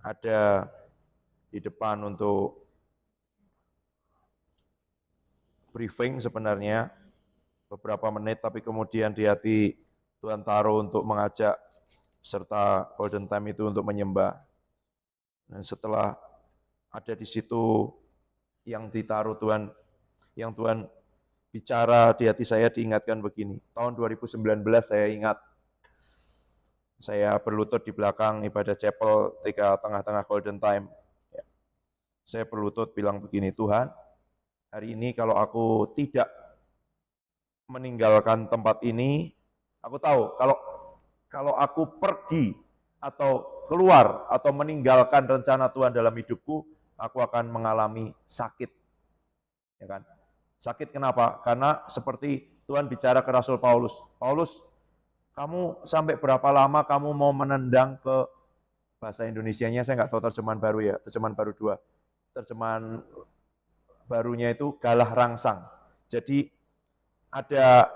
ada di depan untuk briefing sebenarnya beberapa menit, tapi kemudian di hati Tuhan taruh untuk mengajak serta Golden Time itu untuk menyembah. Dan setelah ada di situ yang ditaruh Tuhan, yang Tuhan bicara di hati saya, diingatkan begini. Tahun 2019 saya ingat, saya berlutut di belakang ibadah chapel ketika tengah-tengah Golden Time. Saya berlutut bilang begini, Tuhan, hari ini kalau aku tidak meninggalkan tempat ini, aku tahu kalau aku pergi atau keluar atau meninggalkan rencana Tuhan dalam hidupku, aku akan mengalami sakit. Ya kan? Sakit kenapa? Karena seperti Tuhan bicara ke Rasul Paulus, Paulus, kamu sampai berapa lama kamu mau menendang ke bahasa Indonesianya, saya nggak tahu terjemahan baru ya, terjemahan baru 2. Terjemahan barunya itu galah rangsang. Jadi ada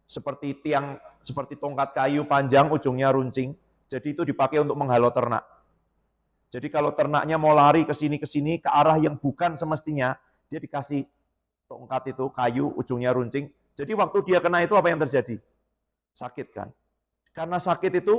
seperti tiang, seperti tongkat kayu panjang, ujungnya runcing. Jadi itu dipakai untuk menghalau ternak. Jadi kalau ternaknya mau lari ke sini, ke arah yang bukan semestinya, dia dikasih tongkat itu, kayu, ujungnya runcing. Jadi waktu dia kena itu apa yang terjadi? Sakit kan? Karena sakit itu,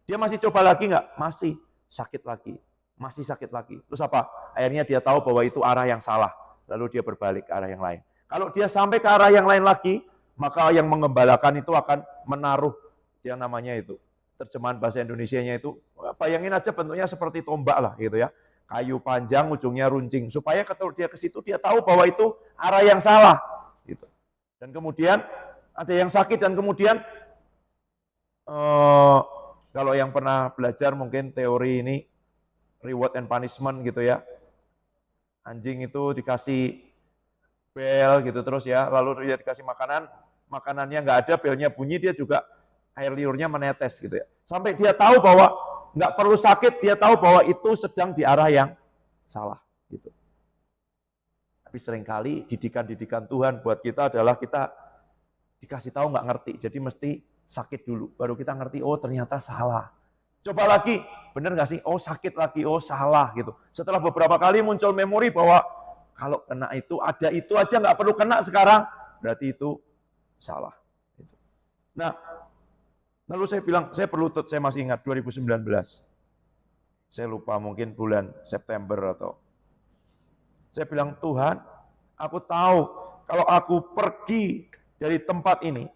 dia masih coba lagi nggak? Masih sakit lagi. Masih sakit lagi. Terus apa? Akhirnya dia tahu bahwa itu arah yang salah. Lalu dia berbalik ke arah yang lain. Kalau dia sampai ke arah yang lain lagi, maka yang mengembalakan itu akan menaruh, yang namanya itu, terjemahan bahasa Indonesianya itu, bayangin aja bentuknya seperti tombak lah gitu ya. Kayu panjang, ujungnya runcing. Supaya kalau dia ke situ, dia tahu bahwa itu arah yang salah. Gitu. Dan kemudian ada yang sakit dan kemudian kalau yang pernah belajar mungkin teori ini, reward and punishment gitu ya. Anjing itu dikasih bel gitu terus ya, lalu dia dikasih makanan, makanannya nggak ada, belnya bunyi, dia juga air liurnya menetes gitu ya. Sampai dia tahu bahwa nggak perlu sakit, dia tahu bahwa itu sedang di arah yang salah gitu. Tapi seringkali didikan-didikan Tuhan buat kita adalah kita dikasih tahu nggak ngerti, jadi mesti sakit dulu, baru kita ngerti, oh ternyata salah. Coba lagi, bener nggak sih? Oh sakit lagi, oh salah gitu. Setelah beberapa kali muncul memori bahwa kalau kena itu, ada itu aja nggak perlu kena sekarang, berarti itu salah. Nah, lalu saya bilang, saya berlutut, saya masih ingat 2019. Saya lupa mungkin bulan September atau. Saya bilang, Tuhan, aku tahu kalau aku pergi dari tempat ini,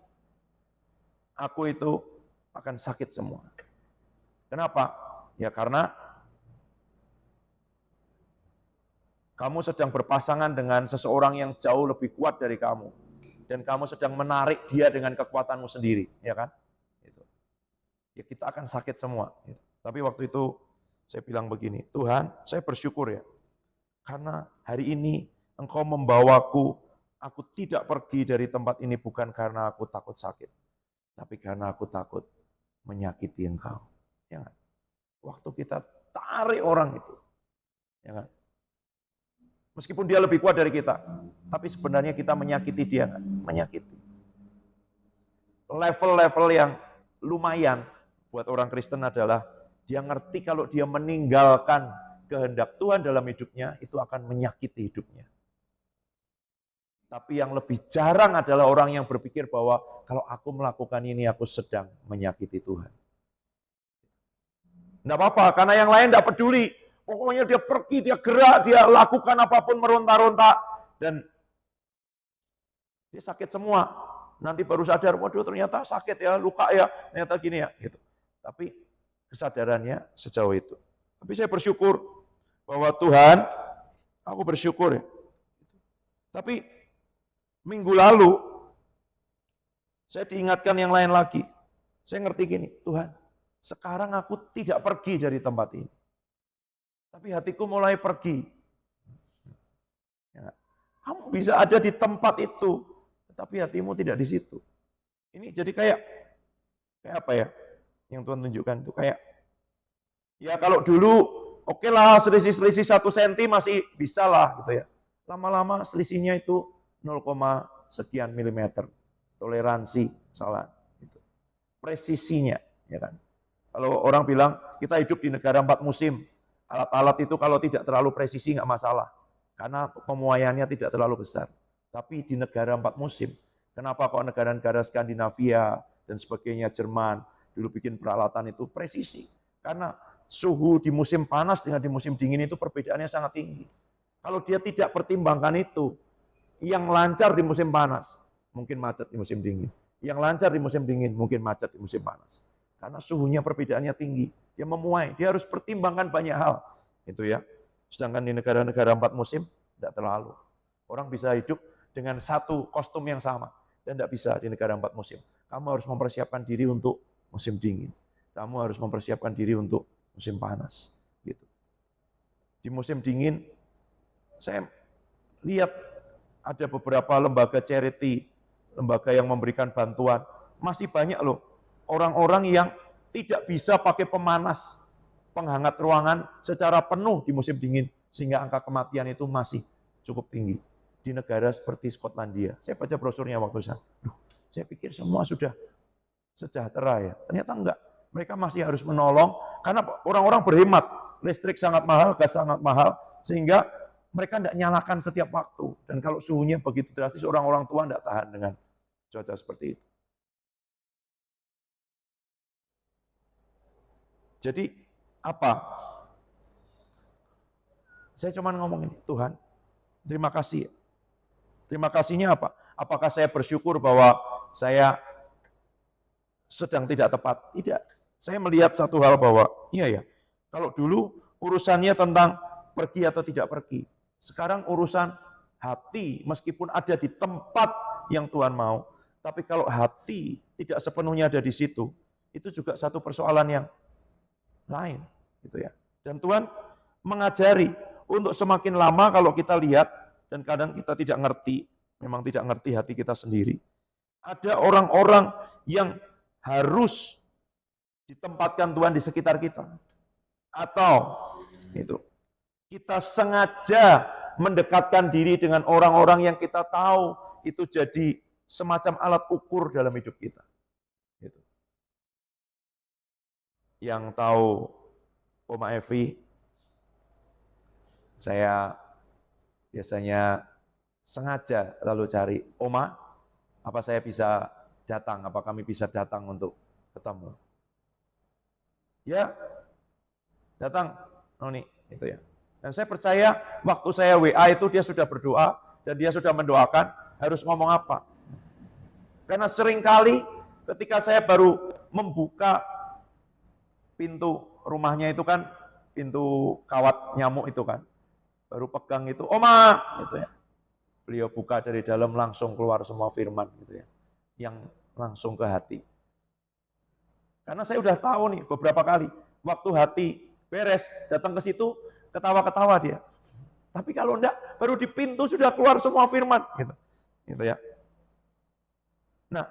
aku itu akan sakit semua. Kenapa? Ya karena kamu sedang berpasangan dengan seseorang yang jauh lebih kuat dari kamu. Dan kamu sedang menarik dia dengan kekuatanmu sendiri. Ya kan? Gitu. Ya kita akan sakit semua. Gitu. Tapi waktu itu saya bilang begini, Tuhan saya bersyukur ya. Karena hari ini Engkau membawaku, aku tidak pergi dari tempat ini bukan karena aku takut sakit. Tapi karena aku takut menyakiti Engkau. Ya kan? Waktu kita tarik orang itu. Ya kan? Meskipun dia lebih kuat dari kita, tapi sebenarnya kita menyakiti dia, kan? Menyakiti. Level-level yang lumayan buat orang Kristen adalah dia ngerti kalau dia meninggalkan kehendak Tuhan dalam hidupnya, itu akan menyakiti hidupnya. Tapi yang lebih jarang adalah orang yang berpikir bahwa kalau aku melakukan ini, aku sedang menyakiti Tuhan. Tidak apa-apa, karena yang lain tidak peduli. Pokoknya dia pergi, dia gerak, dia lakukan apapun, meronta-ronta. Dan dia sakit semua. Nanti baru sadar, waduh ternyata sakit ya, luka ya, ternyata gini ya. Gitu. Tapi kesadarannya sejauh itu. Tapi saya bersyukur bahwa Tuhan, aku bersyukur ya. Tapi minggu lalu, saya diingatkan yang lain lagi. Saya ngerti gini, Tuhan, sekarang aku tidak pergi dari tempat ini. Tapi hatiku mulai pergi. Ya, kamu bisa ada di tempat itu, tapi hatimu tidak di situ. Ini jadi kayak apa ya? Yang Tuhan tunjukkan itu kayak, ya kalau dulu oke lah selisih 1 senti masih bisa lah gitu ya. Lama-lama selisihnya itu 0, sekian milimeter. Toleransi salah. Gitu. Presisinya, ya kan. Kalau orang bilang kita hidup di negara 4 musim, Alat-alat itu kalau tidak terlalu presisi nggak masalah, karena pemuaiannya tidak terlalu besar. Tapi di negara 4 musim, kenapa kok negara-negara Skandinavia dan sebagainya, Jerman, dulu bikin peralatan itu presisi? Karena suhu di musim panas dengan di musim dingin itu perbedaannya sangat tinggi. Kalau dia tidak pertimbangkan itu, yang lancar di musim panas, mungkin macet di musim dingin. Yang lancar di musim dingin, mungkin macet di musim panas. Karena suhunya perbedaannya tinggi. Dia memuai, dia harus pertimbangkan banyak hal. Itu ya. Sedangkan di negara-negara 4 musim, tidak terlalu. Orang bisa hidup dengan satu kostum yang sama. Dan tidak bisa di negara 4 musim. Kamu harus mempersiapkan diri untuk musim dingin. Kamu harus mempersiapkan diri untuk musim panas. Gitu. Di musim dingin, saya lihat ada beberapa lembaga charity, lembaga yang memberikan bantuan. Masih banyak loh orang-orang yang tidak bisa pakai pemanas penghangat ruangan secara penuh di musim dingin, sehingga angka kematian itu masih cukup tinggi. Di negara seperti Skotlandia, saya baca brosurnya waktu itu, saya pikir semua sudah sejahtera ya, ternyata enggak. Mereka masih harus menolong, karena orang-orang berhemat, listrik sangat mahal, gas sangat mahal, sehingga mereka tidak nyalakan setiap waktu. Dan kalau suhunya begitu drastis, orang-orang tua tidak tahan dengan cuaca seperti itu. Jadi apa? Saya cuma ngomong ini, Tuhan, terima kasih. Terima kasihnya apa? Apakah saya bersyukur bahwa saya sedang tidak tepat? Tidak. Saya melihat satu hal bahwa, iya ya, kalau dulu urusannya tentang pergi atau tidak pergi. Sekarang urusan hati, meskipun ada di tempat yang Tuhan mau, tapi kalau hati tidak sepenuhnya ada di situ, itu juga satu persoalan yang lain, gitu ya. Dan Tuhan mengajari untuk semakin lama kalau kita lihat dan kadang kita tidak ngerti, memang tidak ngerti hati kita sendiri. Ada orang-orang yang harus ditempatkan Tuhan di sekitar kita. Atau itu kita sengaja mendekatkan diri dengan orang-orang yang kita tahu itu jadi semacam alat ukur dalam hidup kita. Gitu. Yang tahu Oma Evi, saya biasanya sengaja lalu cari, Oma, apa saya bisa datang, apa kami bisa datang untuk ketemu. Ya, datang, Noni, itu ya. Dan saya percaya waktu saya WA itu dia sudah berdoa dan dia sudah mendoakan harus ngomong apa. Karena seringkali ketika saya baru membuka pintu rumahnya itu kan, pintu kawat nyamuk itu kan, baru pegang itu, Oma, gitu ya. Beliau buka dari dalam langsung keluar semua firman gitu ya, yang langsung ke hati. Karena saya udah tahu nih beberapa kali, waktu hati beres, datang ke situ, ketawa-ketawa dia. Tapi kalau enggak, baru di pintu sudah keluar semua firman. Gitu ya. Nah,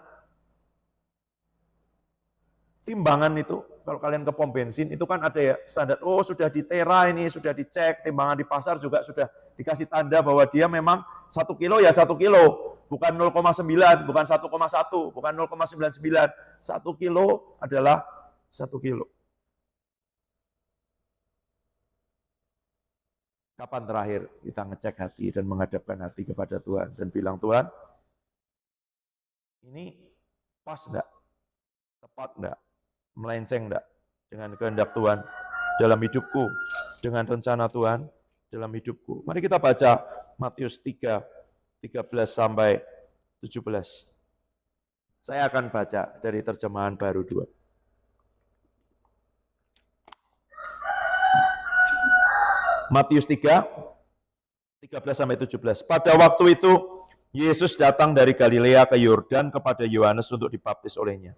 timbangan itu, kalau kalian ke pom bensin, itu kan ada ya standar, oh sudah di tera ini, sudah dicek, timbangan di pasar juga sudah dikasih tanda bahwa dia memang 1 kilo ya 1 kilo, bukan 0,9, bukan 1,1, bukan 0,99. 1 kilo adalah 1 kilo. Kapan terakhir kita ngecek hati dan menghadapkan hati kepada Tuhan dan bilang, Tuhan, ini pas enggak? Tepat enggak? Melenceng enggak dengan kehendak Tuhan dalam hidupku, dengan rencana Tuhan dalam hidupku. Mari kita baca Matius 3, 13 sampai 17. Saya akan baca dari terjemahan baru 2. Matius 3, 13 sampai 17. Pada waktu itu Yesus datang dari Galilea ke Yordan kepada Yohanes untuk dibaptis olehnya.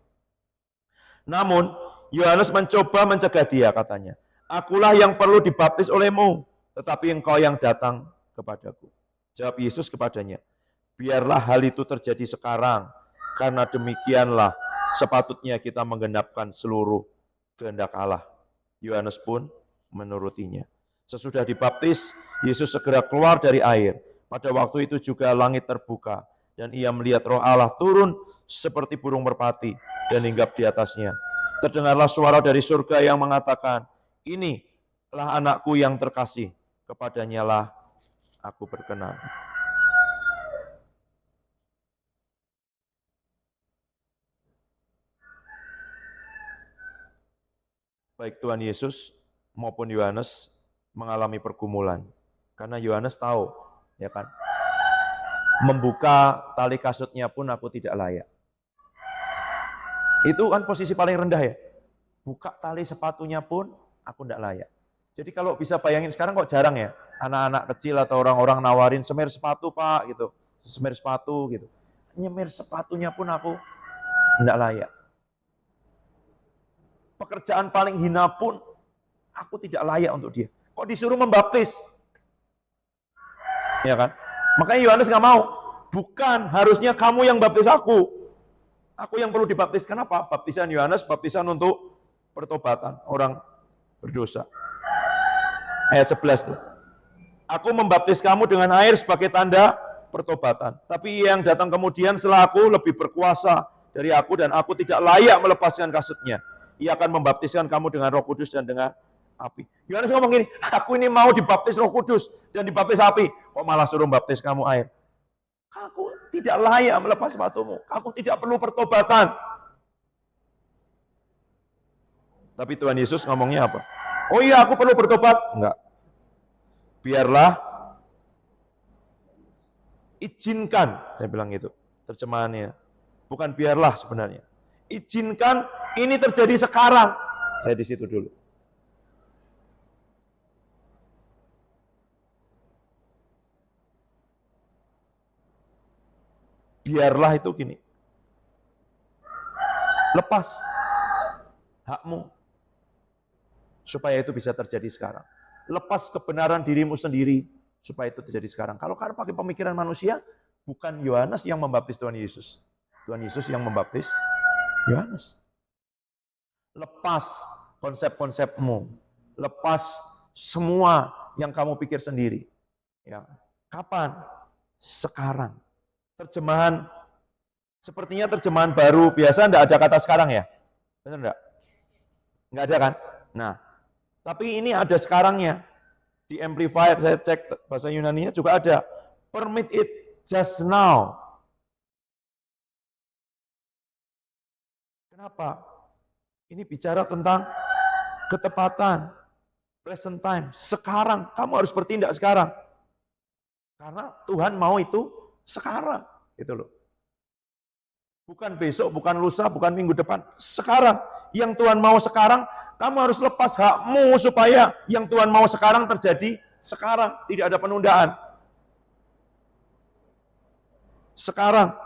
Namun Yohanes mencoba mencegah dia, katanya, akulah yang perlu dibaptis olehmu, tetapi engkau yang datang kepadaku. Jawab Yesus kepadanya, biarlah hal itu terjadi sekarang, karena demikianlah sepatutnya kita menggenapkan seluruh kehendak Allah. Yohanes pun menurutinya. Sesudah dibaptis, Yesus segera keluar dari air. Pada waktu itu juga langit terbuka, dan ia melihat Roh Allah turun seperti burung merpati dan hinggap di atasnya. Terdengarlah suara dari surga yang mengatakan, ini lah anakku yang terkasih, kepadanya lah aku berkenan. Baik Tuhan Yesus maupun Yohanes mengalami pergumulan. Karena Yohanes tahu, ya kan, membuka tali kasutnya pun aku tidak layak. Itu kan posisi paling rendah ya. Buka tali sepatunya pun aku tidak layak. Jadi kalau bisa bayangin sekarang kok jarang ya, anak-anak kecil atau orang-orang nawarin semir sepatu Pak gitu, semir sepatu gitu. Nyemir sepatunya pun aku tidak layak. Pekerjaan paling hina pun aku tidak layak untuk dia. Kok disuruh membaptis? Ya kan? Makanya Yohanes nggak mau. Bukan, harusnya kamu yang baptis aku. Aku yang perlu dibaptis. Kenapa? Baptisan Yohanes, baptisan untuk pertobatan orang berdosa. Ayat 11 tuh. Aku membaptis kamu dengan air sebagai tanda pertobatan. Tapi yang datang kemudian setelah aku lebih berkuasa dari aku dan aku tidak layak melepaskan kasutnya. Ia akan membaptiskan kamu dengan Roh Kudus dan dengan api. Yohanes ngomong gini, aku ini mau dibaptis Roh Kudus dan dibaptis api. Kok malah suruh baptis kamu air? Aku tidak layak melepas sepatumu. Aku tidak perlu pertobatan. Tapi Tuhan Yesus ngomongnya apa? Oh iya, aku perlu bertobat. Enggak. Biarlah izinkan, saya bilang gitu. Terjemahannya. Bukan biarlah sebenarnya. Izinkan ini terjadi sekarang. Saya di situ dulu. Biarlah itu gini. Lepas hakmu. Supaya itu bisa terjadi sekarang. Lepas kebenaran dirimu sendiri. Supaya itu terjadi sekarang. Kalau kalian pakai pemikiran manusia, bukan Yohanes yang membaptis Tuhan Yesus. Tuhan Yesus yang membaptis Yohanes. Lepas konsep-konsepmu. Lepas semua yang kamu pikir sendiri. Ya. Kapan? Sekarang. Terjemahan, sepertinya terjemahan baru biasa enggak ada kata sekarang ya? Benar enggak? Enggak ada kan? Nah, tapi ini ada sekarangnya. Di Amplified saya cek bahasa Yunaninya juga ada. Permit it just now. Kenapa? Ini bicara tentang ketepatan, present time, sekarang. Kamu harus bertindak sekarang. Karena Tuhan mau itu sekarang. Gitu loh. Bukan besok, bukan lusa, bukan minggu depan. Sekarang. Yang Tuhan mau sekarang, kamu harus lepas hakmu supaya yang Tuhan mau sekarang terjadi sekarang. Tidak ada penundaan. Sekarang.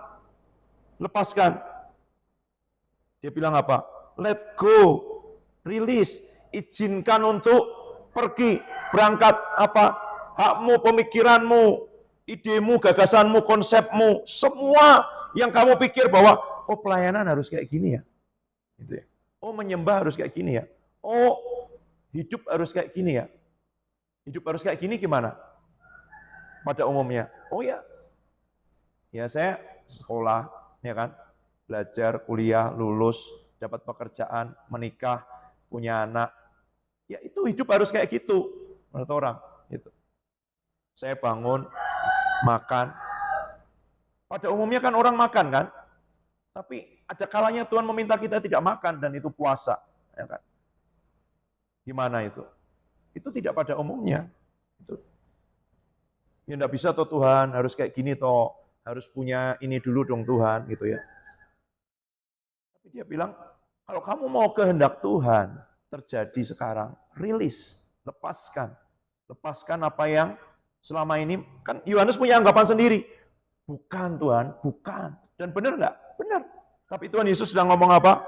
Lepaskan. Dia bilang apa? Let go. Release. Izinkan untuk pergi. Berangkat apa? Hakmu, pemikiranmu, idemu, gagasanmu, konsepmu. Semua yang kamu pikir bahwa, oh pelayanan harus kayak gini ya. Gitu ya. Oh menyembah harus kayak gini ya. Oh hidup harus kayak gini ya. Hidup harus kayak gini gimana? Pada umumnya. Oh ya. Ya saya sekolah, ya kan. Belajar, kuliah, lulus, dapat pekerjaan, menikah, punya anak. Ya itu hidup harus kayak gitu menurut orang. Gitu. Saya bangun, makan. Pada umumnya kan orang makan kan. Tapi ada kalanya Tuhan meminta kita tidak makan dan itu puasa. Ya kan? Gimana itu? Itu tidak pada umumnya. Itu. Ya enggak bisa toh Tuhan, harus kayak gini toh. Harus punya ini dulu dong Tuhan. Gitu ya. Dia bilang, kalau kamu mau kehendak Tuhan terjadi sekarang, rilis, lepaskan. Lepaskan apa yang selama ini, kan Yohanes punya anggapan sendiri. Bukan Tuhan, bukan. Dan benar enggak? Benar. Tapi Tuhan Yesus sedang ngomong apa?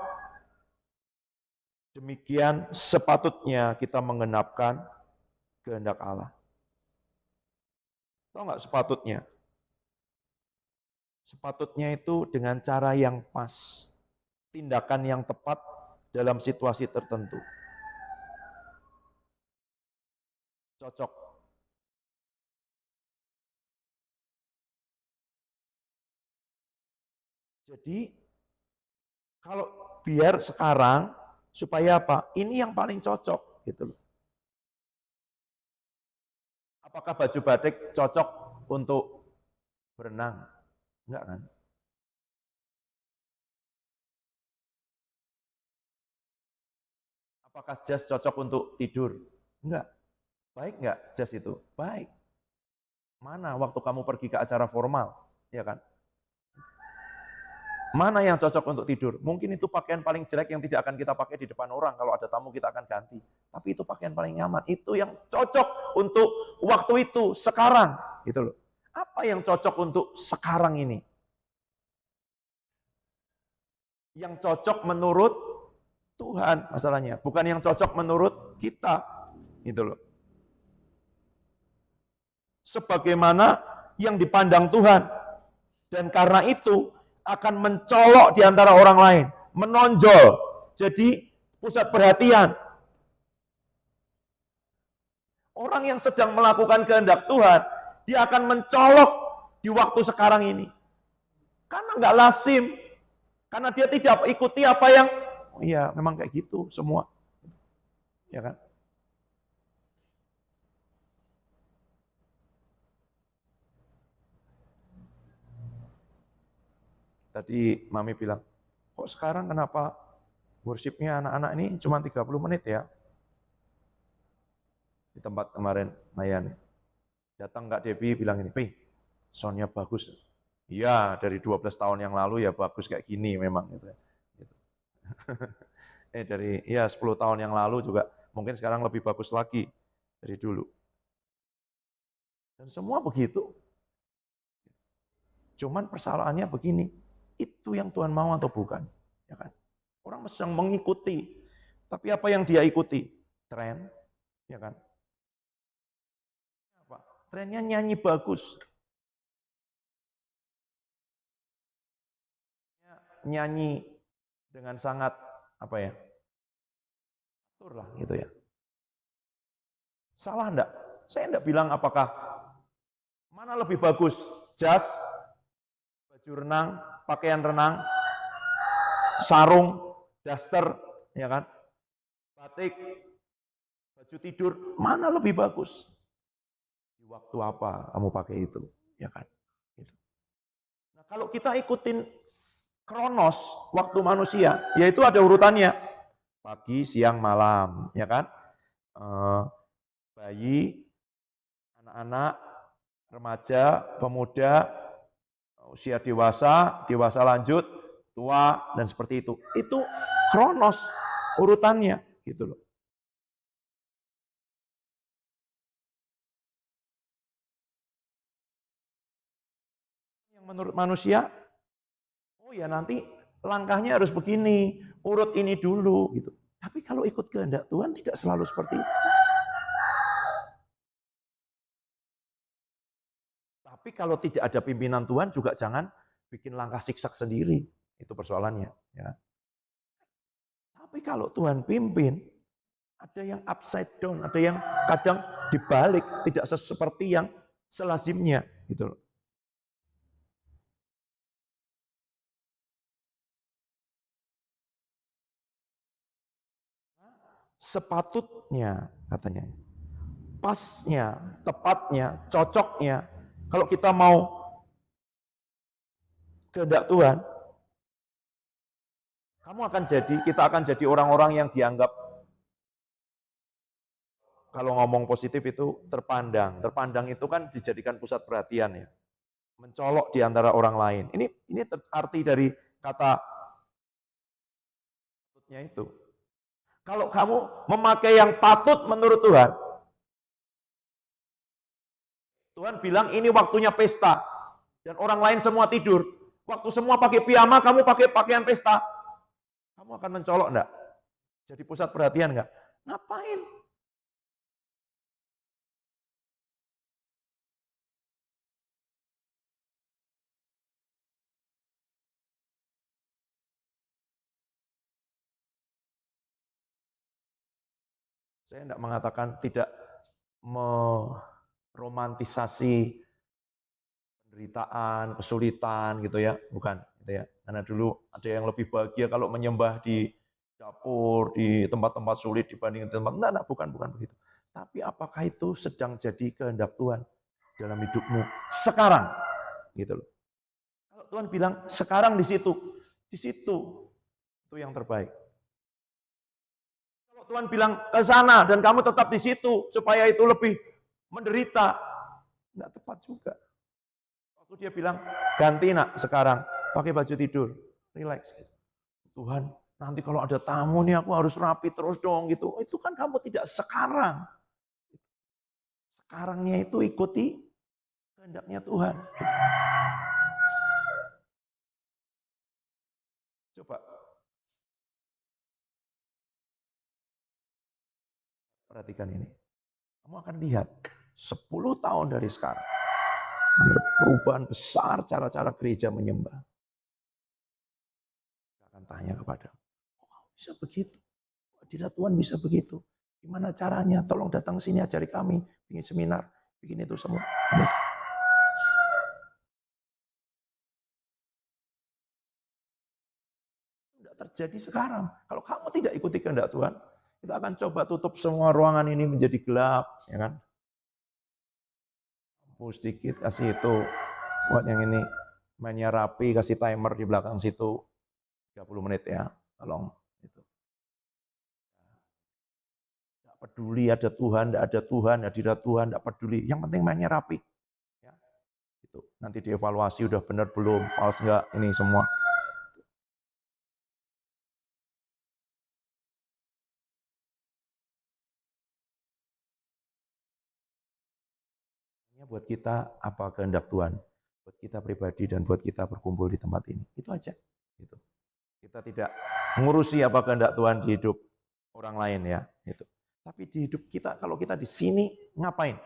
Demikian sepatutnya kita menggenapkan kehendak Allah. Tahu enggak sepatutnya? Sepatutnya itu dengan cara yang pas. Tindakan yang tepat dalam situasi tertentu. Cocok. Jadi, kalau biar sekarang, supaya apa? Ini yang paling cocok. Gitu loh. Apakah baju batik cocok untuk berenang? Enggak kan? Apakah jas cocok untuk tidur? Enggak. Baik enggak jas itu? Baik. Mana waktu kamu pergi ke acara formal? Ya kan? Mana yang cocok untuk tidur? Mungkin itu pakaian paling jelek yang tidak akan kita pakai di depan orang. Kalau ada tamu kita akan ganti. Tapi itu pakaian paling nyaman. Itu yang cocok untuk waktu itu, sekarang. Gitu loh. Apa yang cocok untuk sekarang ini? Yang cocok menurut Tuhan masalahnya. Bukan yang cocok menurut kita. Gitu loh. Sebagaimana yang dipandang Tuhan. Dan karena itu akan mencolok di antara orang lain, menonjol, jadi pusat perhatian. Orang yang sedang melakukan kehendak Tuhan, dia akan mencolok di waktu sekarang ini. Karena nggak lazim, karena dia tidak ikuti apa yang, oh iya memang kayak gitu semua. Ya kan? Tadi Mami bilang, kok sekarang kenapa worship-nya anak-anak ini cuma 30 menit ya? Di tempat kemarin Mayan. Datang Kak Debbie bilang ini, Pi, soundnya bagus. Iya, dari 12 tahun yang lalu ya bagus kayak gini memang. Gitu. Dari 10 tahun yang lalu juga mungkin sekarang lebih bagus lagi dari dulu. Dan semua begitu. Cuman persoalannya begini, itu yang Tuhan mau atau bukan? Ya kan? Orang sedang mengikuti, tapi apa yang dia ikuti? Tren, ya kan? Apa? Trennya nyanyi bagus, nyanyi dengan sangat apa ya? Atur lah gitu ya. Salah enggak? Saya enggak bilang apakah mana lebih bagus, jas, baju renang, pakaian renang, sarung, daster, ya kan? Batik, baju tidur, mana lebih bagus? Di waktu apa kamu pakai itu, ya kan? Gitu. Nah, kalau kita ikutin kronos waktu manusia, yaitu ada urutannya pagi, siang, malam, ya kan? Bayi, anak-anak, remaja, pemuda, usia dewasa, dewasa lanjut, tua, dan seperti itu. Itu kronos urutannya, gitu loh. Yang menurut manusia, oh ya nanti langkahnya harus begini, urut ini dulu, gitu. Tapi kalau ikut kehendak Tuhan tidak selalu seperti itu. Tapi kalau tidak ada pimpinan Tuhan juga jangan bikin langkah siksak sendiri. Itu persoalannya. Ya. Tapi kalau Tuhan pimpin, ada yang upside down, ada yang kadang dibalik, tidak seperti yang selazimnya. Gitu loh. Sepatutnya, katanya. Pasnya, tepatnya, cocoknya. Kalau kita mau kehendak Tuhan, kita akan jadi orang-orang yang dianggap, kalau ngomong positif itu terpandang. Terpandang itu kan dijadikan pusat perhatian ya. Mencolok di antara orang lain. Ini arti dari kata patutnya itu. Kalau kamu memakai yang patut menurut Tuhan, Tuhan bilang ini waktunya pesta. Dan orang lain semua tidur. Waktu semua pakai piyama, kamu pakai pakaian pesta. Kamu akan mencolok enggak? Jadi pusat perhatian enggak? Ngapain? Saya enggak mengatakan tidak meromantisasi penderitaan, kesulitan gitu ya, bukan gitu ya. Karena dulu ada yang lebih bahagia kalau menyembah di dapur, di tempat-tempat sulit dibanding tempat enggak, bukan begitu. Tapi apakah itu sedang jadi kehendak Tuhan dalam hidupmu sekarang? Gitu loh. Kalau Tuhan bilang sekarang di situ itu yang terbaik. Kalau Tuhan bilang ke sana dan kamu tetap di situ supaya itu lebih menderita, nggak tepat juga. Waktu dia bilang ganti nak sekarang pakai baju tidur, relax. Tuhan, nanti kalau ada tamu nih aku harus rapi terus dong gitu. Itu kan kamu tidak sekarang. Sekarangnya itu ikuti kehendaknya Tuhan. Coba perhatikan ini. Kamu akan lihat 10 tahun dari sekarang ada perubahan besar cara-cara gereja menyembah. Akan tanya kepada, kok bisa begitu? Tidak, Tuhan bisa begitu. Gimana caranya? Tolong datang sini ajari kami, bikin seminar, bikin itu semua. Tidak terjadi sekarang. Kalau kamu tidak ikuti kehendak Tuhan, kita akan coba tutup semua ruangan ini menjadi gelap, ya kan? Hapus sedikit, kasih itu buat yang ini mainnya rapi, kasih timer di belakang situ 30 menit ya, tolong. Itu. Tidak peduli ada Tuhan, tidak ada Tuhan, hadirat Tuhan, tidak peduli. Yang penting mainnya rapi. Ya. Itu. Nanti dievaluasi udah benar belum, false enggak, ini semua. Buat kita apa kehendak Tuhan, buat kita pribadi dan buat kita berkumpul di tempat ini, itu aja. Gitu. Kita tidak mengurusi apa kehendak Tuhan di hidup orang lain ya. Gitu. Tapi di hidup kita, kalau kita di sini ngapain?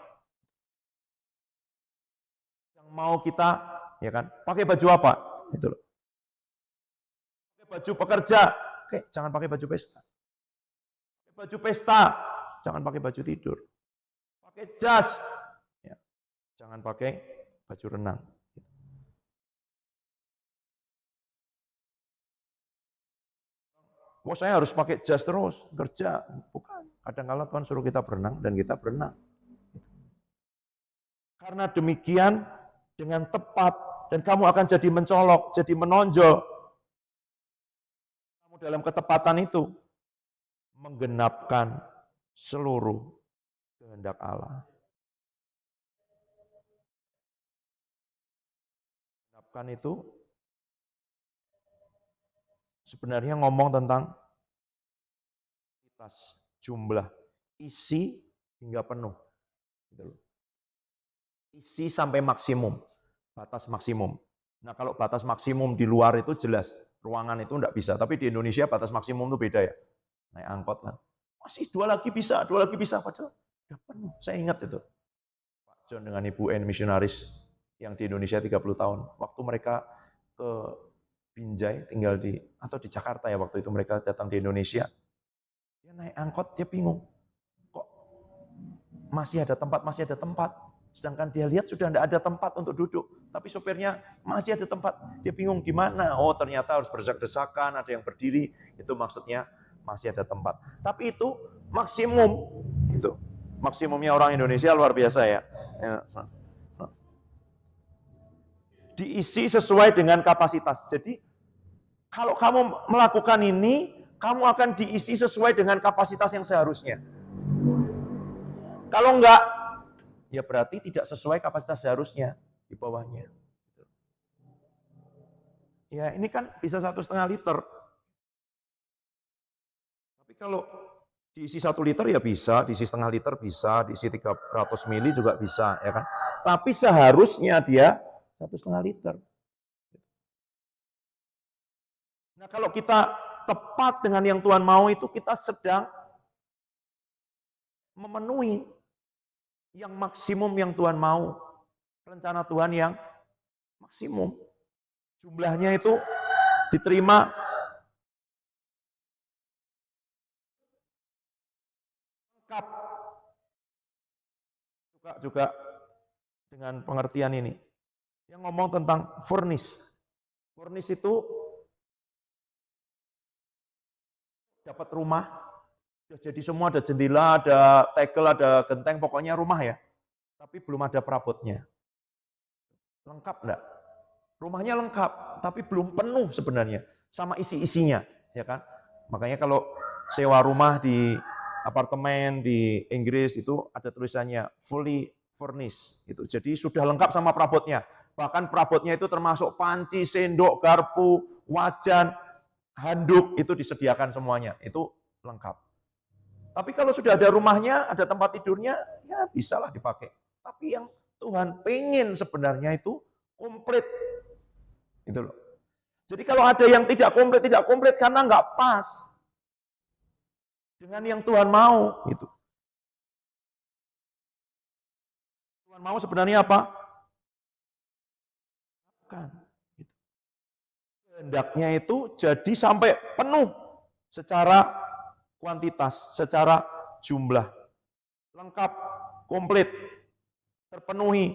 Yang mau kita, ya kan? Pakai baju apa? Itu loh. Pakai baju pekerja, oke, jangan pakai baju pesta. Pakai baju pesta, jangan pakai baju tidur. Pakai jas, jangan pakai baju renang. Oh, saya harus pakai jas terus kerja. Bukan. Kadang-kala Tuhan suruh kita berenang dan kita berenang. Karena demikian dengan tepat dan kamu akan jadi mencolok, jadi menonjol. Kamu dalam ketepatan itu menggenapkan seluruh kehendak Allah. Menggenapkan itu sebenarnya ngomong tentang jumlah isi hingga penuh. Isi sampai maksimum, batas maksimum. Nah kalau batas maksimum di luar itu jelas, ruangan itu enggak bisa. Tapi di Indonesia batas maksimum itu beda ya. Naik angkot kan, masih dua lagi bisa. Padahal udah penuh. Saya ingat itu. Pak John dengan Ibu N misionaris yang di Indonesia 30 tahun. Waktu mereka ke Binjai, tinggal atau di Jakarta ya waktu itu mereka datang di Indonesia. Dia naik angkot, dia bingung. Kok masih ada tempat. Sedangkan dia lihat sudah tidak ada tempat untuk duduk. Tapi sopirnya masih ada tempat. Dia bingung gimana. Oh ternyata harus berdesak-desakan, ada yang berdiri. Itu maksudnya masih ada tempat. Tapi itu maksimum. Itu maksimumnya orang Indonesia luar biasa ya. Diisi sesuai dengan kapasitas. Jadi kalau kamu melakukan ini, kamu akan diisi sesuai dengan kapasitas yang seharusnya. Kalau enggak, ya berarti tidak sesuai kapasitas seharusnya di bawahnya. Ya ini kan bisa 1,5 liter. Tapi kalau diisi 1 liter ya bisa, diisi 0,5 liter bisa, diisi 300 mili juga bisa, ya kan? Tapi seharusnya dia 1,5 liter. Nah kalau kita tepat dengan yang Tuhan mau itu kita sedang memenuhi yang maksimum yang Tuhan mau. Rencana Tuhan yang maksimum. Jumlahnya itu diterima lengkap. Juga dengan pengertian ini. Yang ngomong tentang furnace. Furnace itu dapat rumah, Sudah jadi semua, ada jendela, ada tegel, ada genteng, pokoknya rumah ya. Tapi belum ada perabotnya. Lengkap enggak? Rumahnya lengkap, tapi belum penuh sebenarnya sama isi-isinya, ya kan? Makanya kalau sewa rumah di apartemen di Inggris itu ada tulisannya fully furnished gitu. Jadi sudah lengkap sama perabotnya. Bahkan perabotnya itu termasuk panci, sendok, garpu, wajan, handuk itu disediakan semuanya. Itu lengkap. Tapi kalau sudah ada rumahnya, ada tempat tidurnya, ya bisalah dipakai. Tapi yang Tuhan pengen sebenarnya itu komplit. Itu loh. Jadi kalau ada yang tidak komplit karena nggak pas dengan yang Tuhan mau. Gitu. Tuhan mau sebenarnya apa? Bukan. Gitu. Hendaknya itu jadi sampai penuh secara kuantitas, secara jumlah. Lengkap, komplit, terpenuhi,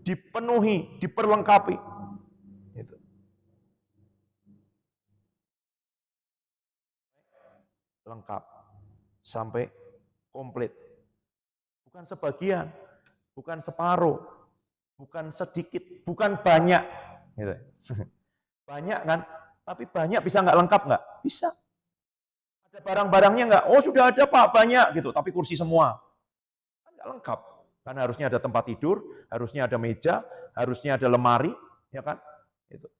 dipenuhi, diperlengkapi. Gitu. Lengkap, sampai komplit. Bukan sebagian, bukan separuh, bukan sedikit, bukan banyak. Gitu. Banyak kan, tapi banyak bisa nggak lengkap nggak? Bisa. Ada barang-barangnya nggak? Oh sudah ada Pak, banyak gitu, tapi kursi semua. Kan nggak lengkap. Karena harusnya ada tempat tidur, harusnya ada meja, harusnya ada lemari, ya kan? Itu.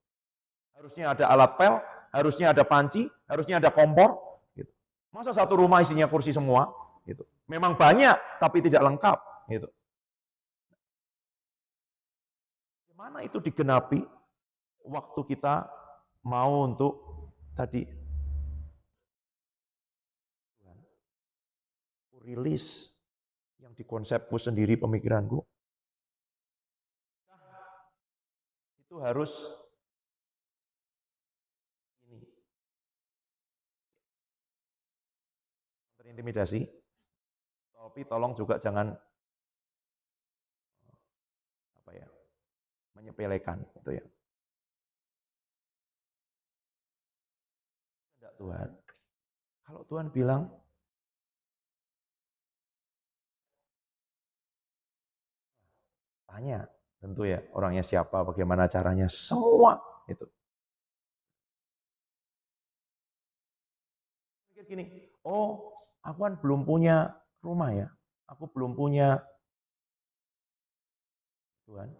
Harusnya ada alat pel, harusnya ada panci, harusnya ada kompor. Gitu. Masa satu rumah isinya kursi semua? Gitu. Memang banyak, tapi tidak lengkap. Gitu. Gimana itu digenapi waktu kita mau untuk tadi rilis yang di konsepku sendiri, pemikiranku, itu harus ini terintimidasi, tapi tolong juga jangan apa ya menyepelekan itu ya. Tidak Tuhan. Kalau Tuhan bilang tanya, tentu ya orangnya siapa, bagaimana caranya, semua itu. Pikir gini, oh aku kan belum punya rumah ya, aku belum punya Tuhan,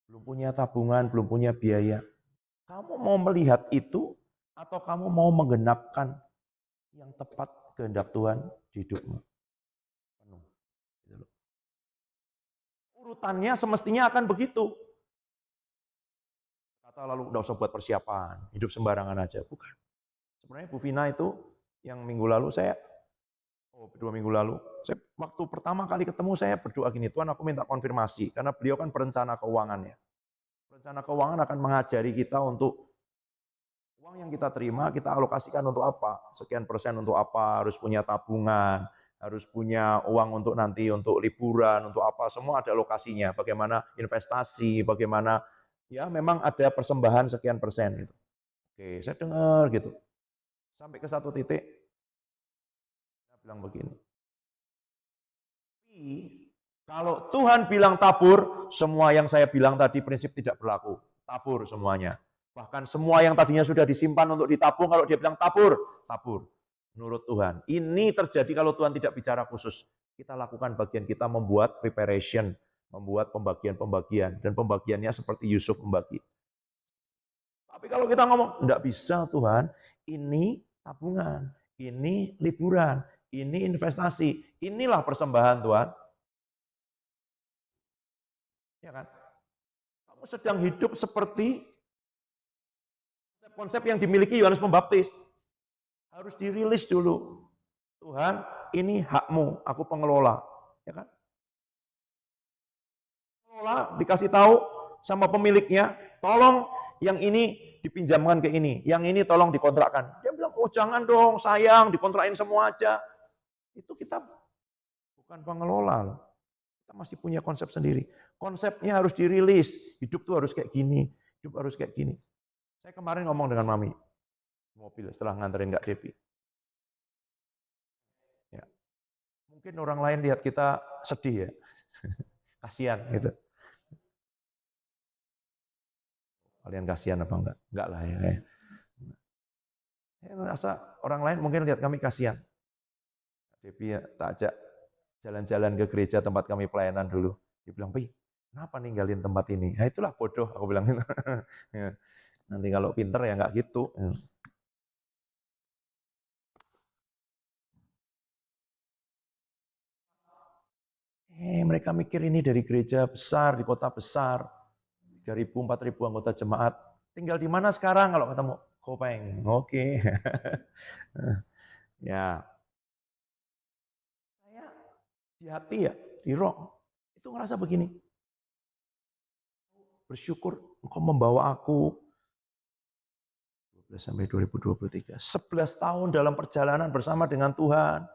belum punya tabungan, belum punya biaya. Kamu mau melihat itu atau kamu mau menggenapkan yang tepat kehendak Tuhan di hidupmu? Penuh. Urutannya semestinya akan begitu. Kata lalu udah usah buat persiapan, hidup sembarangan aja. Bukan. Sebenarnya Bu Vina itu yang minggu lalu saya, 2 minggu lalu, waktu pertama kali ketemu saya berdoa gini, Tuhan aku minta konfirmasi, karena beliau kan perencana keuangan ya. Perencana keuangan akan mengajari kita untuk uang yang kita terima, kita alokasikan untuk apa? Sekian persen untuk apa? Harus punya tabungan, harus punya uang untuk nanti untuk liburan, untuk apa? Semua ada alokasinya. Bagaimana investasi, bagaimana ya memang ada persembahan sekian persen gitu. Oke, saya dengar gitu. Sampai ke satu titik, saya bilang begini. Kalau Tuhan bilang tabur, semua yang saya bilang tadi prinsip tidak berlaku. Tabur semuanya. Bahkan semua yang tadinya sudah disimpan untuk ditabung, kalau dia bilang tabur, tabur. Menurut Tuhan. Ini terjadi kalau Tuhan tidak bicara khusus. Kita lakukan bagian kita membuat preparation, membuat pembagian-pembagian. Dan pembagiannya seperti Yusuf membagi. Tapi kalau kita ngomong, enggak bisa Tuhan, ini tabungan, ini liburan, ini investasi, inilah persembahan Tuhan. Ya kan? Kamu sedang hidup seperti konsep yang dimiliki Yohanes Pembaptis. Harus dirilis dulu. Tuhan, ini hakmu, aku pengelola. Ya kan? Pengelola dikasih tahu sama pemiliknya, tolong yang ini dipinjamkan ke ini, yang ini tolong dikontrakkan. Dia bilang, oh jangan dong, sayang, dikontrakin semua aja. Itu kita bukan pengelola loh. Kita masih punya konsep sendiri. Konsepnya harus dirilis. Hidup tuh harus kayak gini, hidup harus kayak gini. Saya kemarin ngomong dengan Mami, mobil setelah nganterin Kak Devi. Mungkin orang lain lihat kita sedih ya, kasihan gitu. Kalian kasihan apa enggak? Enggak lah ya. Saya merasa orang lain mungkin lihat kami kasihan. Debbie ya, tak ajak jalan-jalan ke gereja tempat kami pelayanan dulu. Dia bilang, Pi, kenapa ninggalin tempat ini? Nah itulah bodoh, aku bilang gitu. Nanti kalau pinter ya enggak gitu. Mereka mikir ini dari gereja besar, di kota besar, 3.000, 4.000 anggota jemaat. Tinggal di mana sekarang kalau ketemu? Kopeng. Oke. Ya. Saya di hati ya, di roh, itu ngerasa begini. Bersyukur engkau membawa aku 12 sampai 2023. 11 tahun dalam perjalanan bersama dengan Tuhan.